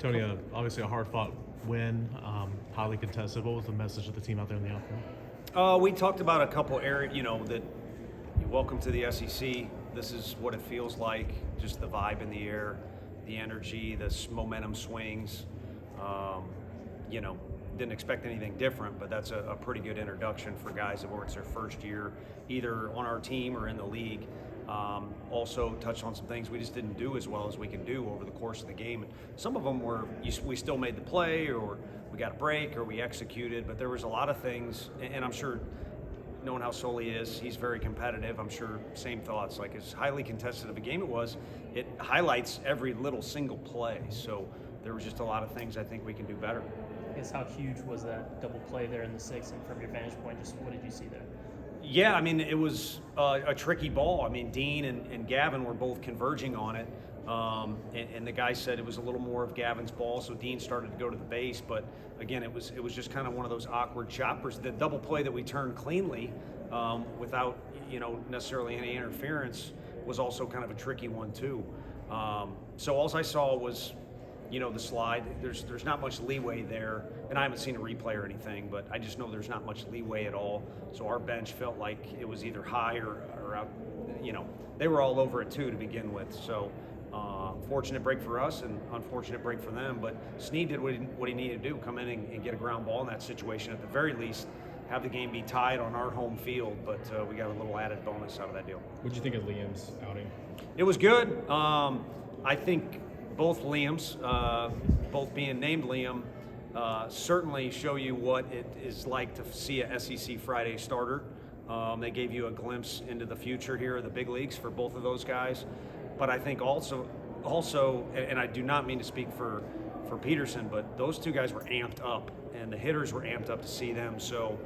Tony, obviously a hard-fought win, highly contested. What was the message of the team out there in the outfield? We talked about a couple areas, that welcome to the SEC. This is what it feels like, just the vibe in the air, the energy, the momentum swings. Didn't expect anything different, but that's a pretty good introduction for guys that were it's their first year, either on our team or in the league. Also touched on some things we just didn't do as well as we can do over the course of the game. And some of them were we still made the play, or we got a break, or we executed, but there was a lot of things, and I'm sure knowing how Sully is, he's very competitive. I'm sure same thoughts, like as highly contested of a game it highlights every little single play. So there was just a lot of things I think we can do better. I guess how huge was that double play there in the sixth, and from your vantage point, just what did you see there? Yeah, it was a tricky ball. Dean and Gavin were both converging on it, and the guy said it was a little more of Gavin's ball, so Dean started to go to the base. But again, it was just kind of one of those awkward choppers. The double play that we turned cleanly without necessarily any interference was also kind of a tricky one too. So all I saw was the slide. There's not much leeway there, and I haven't seen a replay or anything, but I just know there's not much leeway at all. So our bench felt like it was either high or out. They were all over it too to begin with. So fortunate break for us and unfortunate break for them. But Snead did what he needed to do, come in and get a ground ball in that situation. At the very least, have the game be tied on our home field. But we got a little added bonus out of that deal. What did you think of Liam's outing? It was good. I think both Liams, both being named Liam, certainly show you what it is like to see a SEC Friday starter. They gave you a glimpse into the future here of the big leagues for both of those guys. But I think also, and I do not mean to speak for Peterson, but those two guys were amped up, and the hitters were amped up to see them. So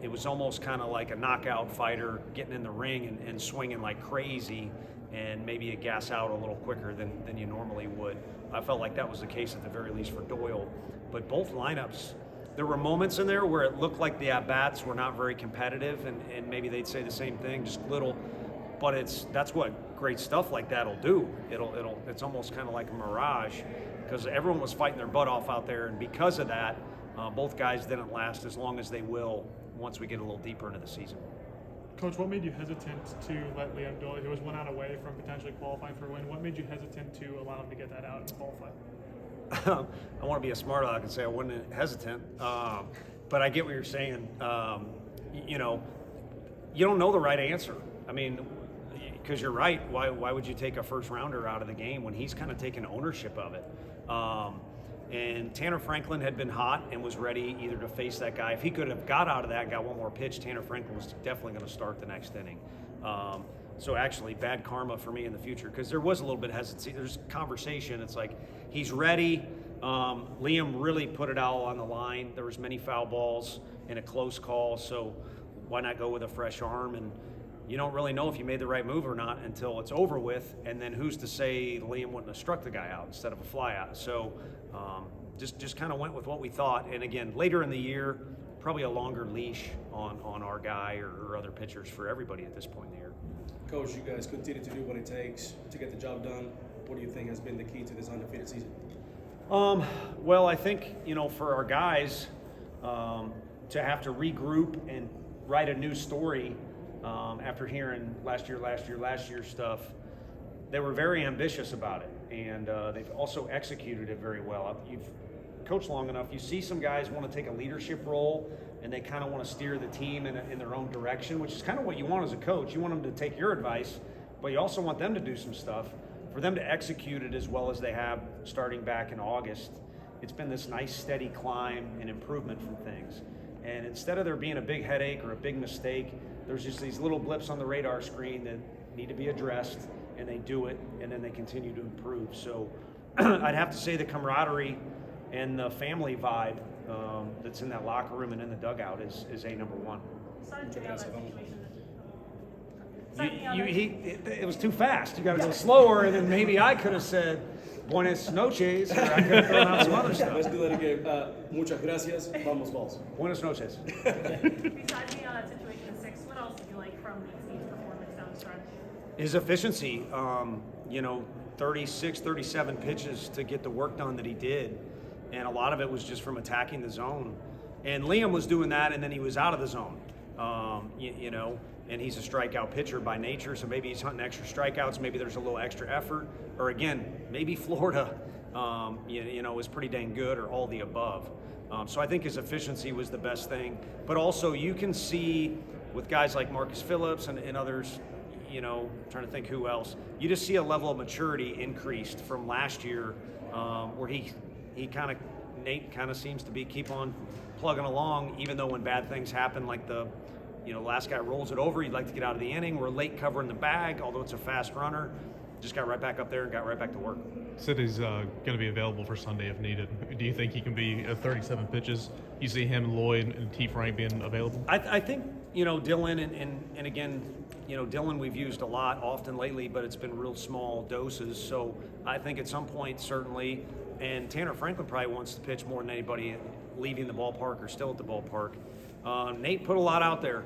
it was almost kind of like a knockout fighter getting in the ring and swinging like crazy, and maybe a gas out a little quicker than you normally would. I felt like that was the case at the very least for Doyle. But both lineups, there were moments in there where it looked like the at-bats were not very competitive, and maybe they'd say the same thing, just little. But that's what great stuff like that'll do. It's almost kind of like a mirage, because everyone was fighting their butt off out there, and because of that, both guys didn't last as long as they will once we get a little deeper into the season. Coach, what made you hesitant to let Liam Doyle, who was 1 out away from potentially qualifying for a win, what made you hesitant to allow him to get that out and qualify? I want to be a smart aleck and say I wasn't hesitant, but I get what you're saying. You don't know the right answer. Because you're right. Why would you take a first rounder out of the game when he's kind of taking ownership of it? And Tanner Franklin had been hot and was ready either to face that guy. If he could have got out of that and got one more pitch, Tanner Franklin was definitely going to start the next inning. So actually, bad karma for me in the future, because there was a little bit of hesitancy. There's conversation. It's like he's ready. Liam really put it all on the line. There was many foul balls in a close call, so why not go with a fresh arm? And you don't really know if you made the right move or not until it's over with, and then who's to say Liam wouldn't have struck the guy out instead of a fly out? So just kind of went with what we thought. And again, later in the year, probably a longer leash on our guy or other pitchers for everybody at this point in the year. Coach, you guys continue to do what it takes to get the job done. What do you think has been the key to this undefeated season? Well, I think, for our guys to have to regroup and write a new story after hearing last year's stuff, they were very ambitious about it, and they've also executed it very well. You've coached long enough, you see some guys want to take a leadership role, and they kind of want to steer the team in their own direction, which is kind of what you want as a coach. You want them to take your advice, but you also want them to do some stuff. For them to execute it as well as they have starting back in August, it's been this nice steady climb and improvement from things. And instead of there being a big headache or a big mistake, there's just these little blips on the radar screen that need to be addressed, and they do it, and then they continue to improve. So I'd have to say the camaraderie and the family vibe that's in that locker room and in the dugout is number one. It was too fast. You got to go slower, and then maybe I could have said buenas noches, or I could have thrown out some other stuff. Let's do that again. Muchas gracias. Vamos, balls. Buenas noches. Besides being on that situation in 6, what else did you like from Steve's performance down the stretch? His efficiency. 36, 37 pitches to get the work done that he did. And a lot of it was just from attacking the zone. And Liam was doing that, and then he was out of the zone. You know, and he's a strikeout pitcher by nature, so maybe he's hunting extra strikeouts. Maybe there's a little extra effort. Or again, maybe Florida, you know, is pretty dang good, or all the above. So I think his efficiency was the best thing. But also you can see with guys like Marcus Phillips and others, you know, trying to think who else, you just see a level of maturity increased from last year, where Nate kind of seems to be keep on plugging along, even though when bad things happen, like the last guy rolls it over, he'd like to get out of the inning. We're late covering the bag, although it's a fast runner. Just got right back up there and got right back to work. Said he's going to be available for Sunday if needed. Do you think he can be at 37 pitches? You see him, Lloyd, and T. Frank being available? I think, you know, Dylan and again, you know, Dylan we've used a lot often lately, but it's been real small doses. So I think at some point, certainly, and Tanner Franklin probably wants to pitch more than anybody leaving the ballpark or still at the ballpark. Nate put a lot out there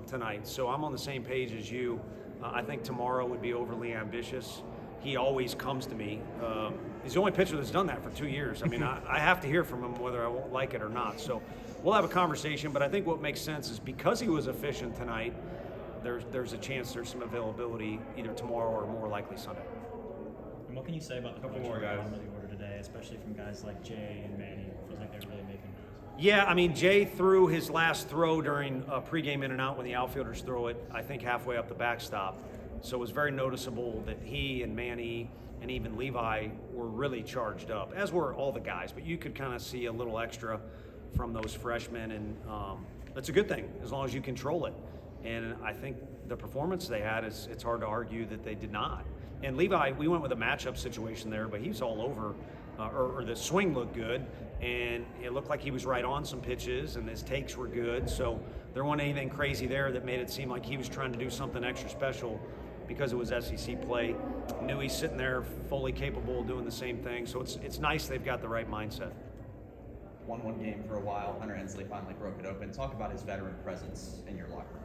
tonight, so I'm on the same page as you. I think tomorrow would be overly ambitious. He always comes to me. He's the only pitcher that's done that for 2 years. I mean, I have to hear from him whether I won't like it or not. So we'll have a conversation, but I think what makes sense is because he was efficient tonight, there's a chance there's some availability either tomorrow or more likely Sunday. And what can you say about the Couple production more guys. at the bottom of the order today, especially from guys like Jay and Manny? It feels like they're really making. Yeah, I mean, Jay threw his last throw during a pregame in and out when the outfielders throw it, I think halfway up the backstop. So it was very noticeable that he and Manny and even Levi were really charged up, as were all the guys. But you could kind of see a little extra from those freshmen, and that's a good thing as long as you control it. And I think the performance they had, it's hard to argue that they did not. And Levi, we went with a matchup situation there, but he's all over, or the swing looked good, and it looked like he was right on some pitches, and his takes were good. So there wasn't anything crazy there that made it seem like he was trying to do something extra special because it was SEC play. Knew he's sitting there fully capable of doing the same thing. So it's nice they've got the right mindset. Won one game for a while. Hunter Hensley finally broke it open. Talk about his veteran presence in your locker room.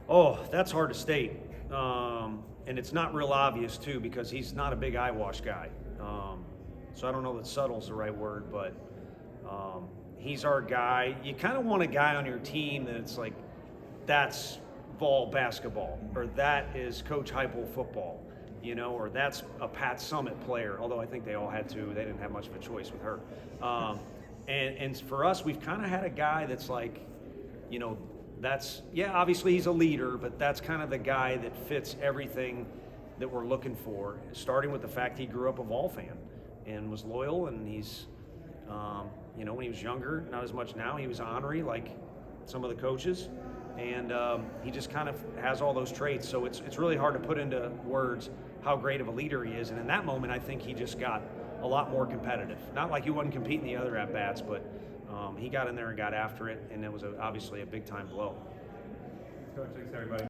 Oh, that's hard to state. And it's not real obvious, too, because he's not a big eyewash guy. So I don't know that subtle's the right word, but he's our guy. You kind of want a guy on your team that's like, that's Vol basketball, or that is Coach Heupel football, you know, or that's a Pat Summitt player, although I think they all had to. They didn't have much of a choice with her. And for us, we've kind of had a guy that's like, you know, that's, yeah, obviously he's a leader, but that's kind of the guy that fits everything that we're looking for, starting with the fact he grew up a Vol fan and was loyal, and he's, you know, when he was younger, not as much now, he was ornery like some of the coaches, and he just kind of has all those traits, so it's really hard to put into words how great of a leader he is, and in that moment, I think he just got a lot more competitive. Not like he wasn't competing the other at-bats, but he got in there and got after it, and it was obviously a big-time blow. Coach, thanks everybody.